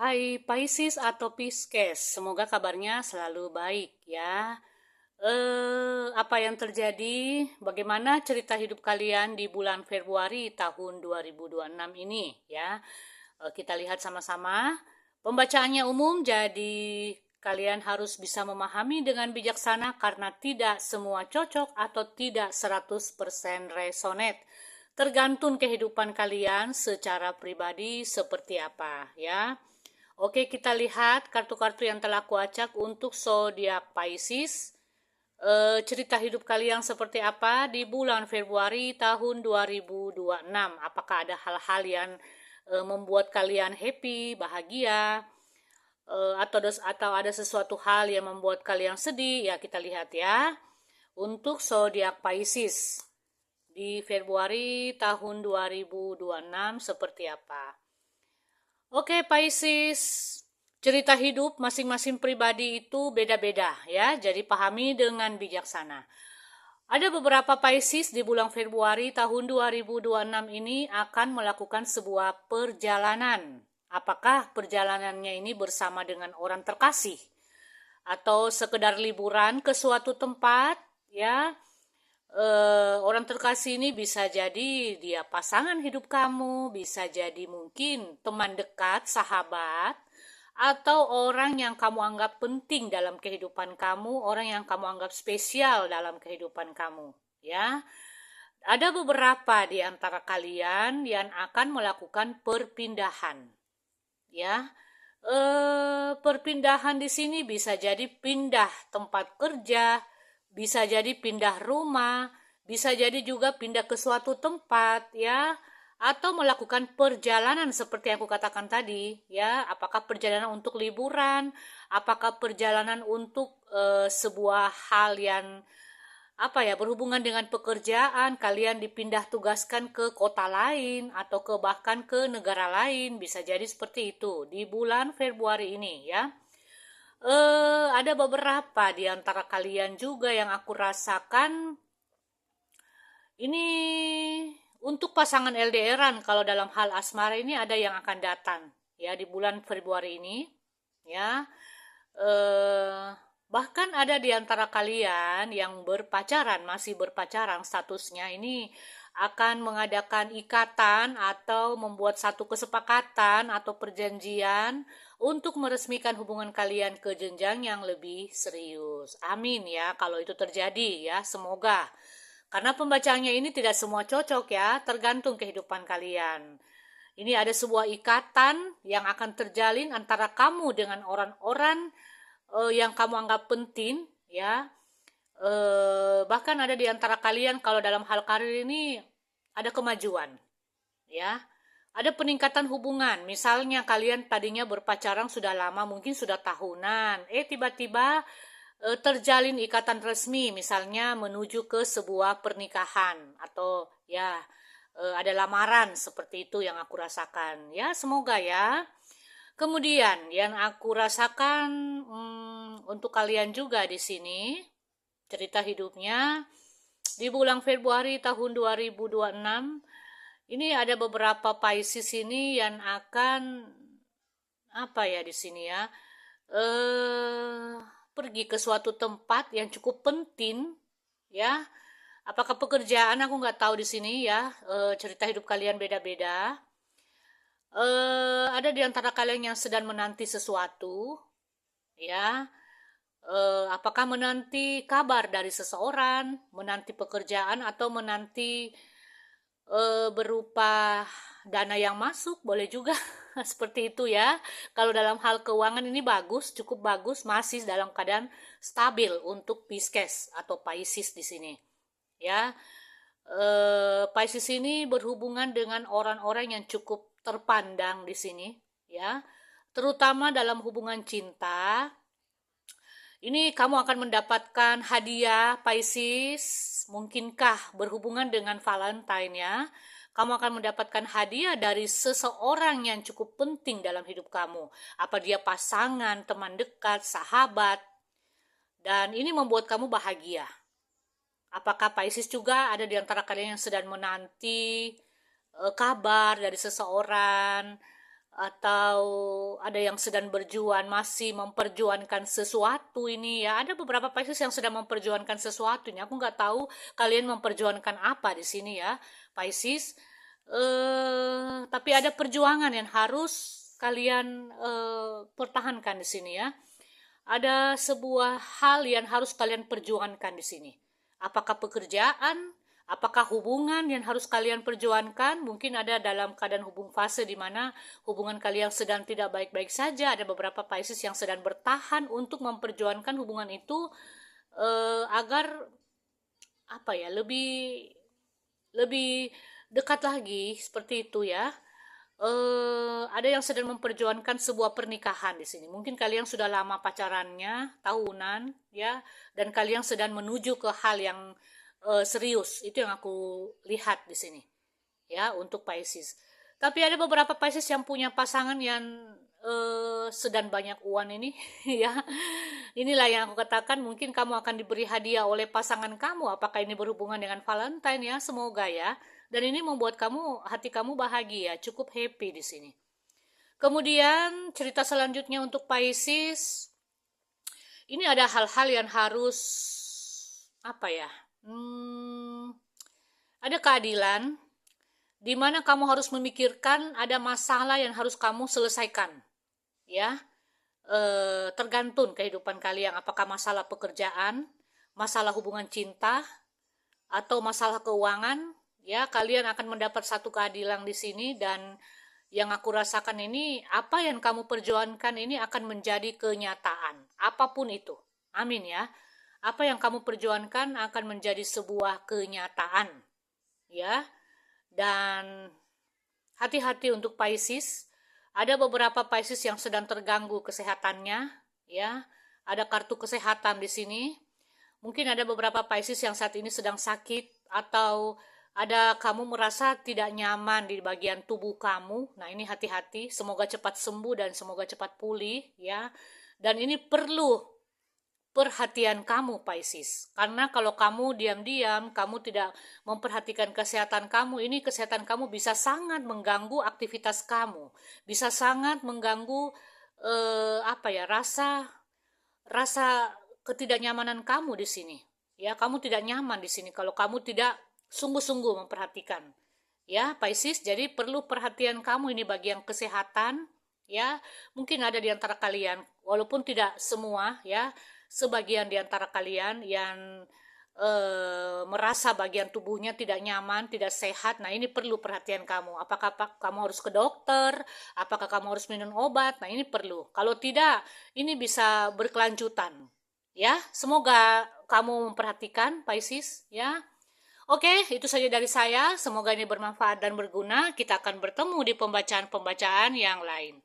Hai Pisces atau Pisces, semoga kabarnya selalu baik ya. Apa yang terjadi? Bagaimana cerita hidup kalian di bulan Februari tahun 2026 ini ya? Kita lihat sama-sama. Pembacaannya umum, jadi kalian harus bisa memahami dengan bijaksana karena tidak semua cocok atau tidak 100% resonate. Tergantung kehidupan kalian secara pribadi seperti apa ya. Oke, kita lihat kartu-kartu yang telah kuacak untuk zodiak Pisces. Cerita hidup kalian seperti apa di bulan Februari tahun 2026? Apakah ada hal-hal yang membuat kalian happy, bahagia, atau ada sesuatu hal yang membuat kalian sedih? Ya, kita lihat ya. Untuk zodiak Pisces di Februari tahun 2026 seperti apa? Oke, Pisces. Cerita hidup masing-masing pribadi itu beda-beda ya, jadi pahami dengan bijaksana. Ada beberapa Pisces di bulan Februari tahun 2026 ini akan melakukan sebuah perjalanan. Apakah perjalanannya ini bersama dengan orang terkasih? Atau sekedar liburan ke suatu tempat ya? Orang terkasih ini bisa jadi dia pasangan hidup kamu, bisa jadi mungkin teman dekat, sahabat, atau orang yang kamu anggap penting dalam kehidupan kamu, orang yang kamu anggap spesial dalam kehidupan kamu, ya. Ada beberapa di antara kalian yang akan melakukan perpindahan, ya. Perpindahan di sini bisa jadi pindah tempat kerja, bisa jadi pindah rumah, bisa jadi juga pindah ke suatu tempat ya, atau melakukan perjalanan seperti yang aku katakan tadi ya. Apakah perjalanan untuk liburan, apakah perjalanan untuk sebuah hal yang berhubungan dengan pekerjaan, kalian dipindah tugaskan ke kota lain atau bahkan ke negara lain, bisa jadi seperti itu di bulan Februari ini ya. Ada beberapa di antara kalian juga yang aku rasakan ini untuk pasangan LDRan. Kalau dalam hal asmara ini ada yang akan datang ya di bulan Februari ini ya. Bahkan ada di antara kalian yang berpacaran, masih berpacaran statusnya ini akan mengadakan ikatan atau membuat satu kesepakatan atau perjanjian untuk meresmikan hubungan kalian ke jenjang yang lebih serius. Amin ya, kalau itu terjadi ya, semoga. Karena pembacaannya ini tidak semua cocok ya, tergantung kehidupan kalian. Ini ada sebuah ikatan yang akan terjalin antara kamu dengan orang-orang yang kamu anggap penting ya. Bahkan ada di antara kalian kalau dalam hal karir ini ada kemajuan ya, ada peningkatan hubungan. Misalnya kalian tadinya berpacaran sudah lama, mungkin sudah tahunan, tiba-tiba terjalin ikatan resmi, misalnya menuju ke sebuah pernikahan atau ya ada lamaran, seperti itu yang aku rasakan ya. Semoga ya. Kemudian yang aku rasakan untuk kalian juga di sini cerita hidupnya di bulan Februari tahun 2026 ini ada beberapa Pisces ini yang akan di sini ya pergi ke suatu tempat yang cukup penting ya. Apakah pekerjaan, aku nggak tahu di sini ya. Cerita hidup kalian beda-beda. Ada di antara kalian yang sedang menanti sesuatu ya. Apakah menanti kabar dari seseorang, menanti pekerjaan, atau menanti berupa dana yang masuk, boleh juga seperti itu ya. Kalau dalam hal keuangan ini bagus, cukup bagus, masih dalam keadaan stabil untuk Pisces atau Pisces di sini ya. Pisces ini berhubungan dengan orang-orang yang cukup terpandang di sini ya, terutama dalam hubungan cinta. Ini kamu akan mendapatkan hadiah Pisces, mungkinkah berhubungan dengan Valentine ya. Kamu akan mendapatkan hadiah dari seseorang yang cukup penting dalam hidup kamu. Apa dia pasangan, teman dekat, sahabat. Dan ini membuat kamu bahagia. Apakah Pisces juga ada di antara kalian yang sedang menanti kabar dari seseorang, atau ada yang sedang berjuang, masih memperjuangkan sesuatu ini ya. Ada beberapa Pisces yang sedang memperjuangkan sesuatu ini. Aku nggak tahu kalian memperjuangkan apa di sini ya, Pisces. Tapi ada perjuangan yang harus kalian pertahankan di sini ya. Ada sebuah hal yang harus kalian perjuangkan di sini. Apakah pekerjaan? Apakah hubungan yang harus kalian perjuangkan? Mungkin ada dalam keadaan fase di mana hubungan kalian sedang tidak baik-baik saja. Ada beberapa Pisces yang sedang bertahan untuk memperjuangkan hubungan itu agar apa ya, lebih dekat lagi, seperti itu ya. Ada yang sedang memperjuangkan sebuah pernikahan di sini. Mungkin kalian sudah lama pacarannya, tahunan ya, dan kalian sedang menuju ke hal yang serius. Itu yang aku lihat di sini ya untuk Pisces. Tapi ada beberapa Pisces yang punya pasangan yang sedang banyak uang ini ya. Inilah yang aku katakan, mungkin kamu akan diberi hadiah oleh pasangan kamu. Apakah ini berhubungan dengan Valentine ya? Semoga ya. Dan ini membuat hati kamu bahagia, cukup happy di sini. Kemudian cerita selanjutnya untuk Pisces, ini ada hal-hal yang harus apa ya? Ada keadilan di mana kamu harus memikirkan ada masalah yang harus kamu selesaikan. Ya. Tergantung kehidupan kalian, apakah masalah pekerjaan, masalah hubungan cinta, atau masalah keuangan, ya kalian akan mendapat satu keadilan di sini. Dan yang aku rasakan ini, apa yang kamu perjuangkan ini akan menjadi kenyataan, apapun itu. Amin ya. Apa yang kamu perjuangkan akan menjadi sebuah kenyataan, ya. Dan hati-hati untuk Pisces. Ada beberapa Pisces yang sedang terganggu kesehatannya, ya. Ada kartu kesehatan di sini. Mungkin ada beberapa Pisces yang saat ini sedang sakit, atau ada kamu merasa tidak nyaman di bagian tubuh kamu. Nah, ini hati-hati, semoga cepat sembuh dan semoga cepat pulih ya. Dan ini perlu perhatian kamu Pisces. Karena kalau kamu diam-diam, kamu tidak memperhatikan kesehatan kamu, ini kesehatan kamu bisa sangat mengganggu aktivitas kamu. Bisa sangat mengganggu rasa ketidaknyamanan kamu di sini. Ya, kamu tidak nyaman di sini kalau kamu tidak sungguh-sungguh memperhatikan. Ya, Pisces, jadi perlu perhatian kamu ini bagian kesehatan, ya. Mungkin ada di antara kalian, walaupun tidak semua, ya, sebagian di antara kalian yang merasa bagian tubuhnya tidak nyaman, tidak sehat. Nah, ini perlu perhatian kamu. Apakah kamu harus ke dokter? Apakah kamu harus minum obat? Nah, ini perlu. Kalau tidak, ini bisa berkelanjutan. Ya, semoga kamu memperhatikan Pisces, ya. Oke, itu saja dari saya. Semoga ini bermanfaat dan berguna. Kita akan bertemu di pembacaan-pembacaan yang lain.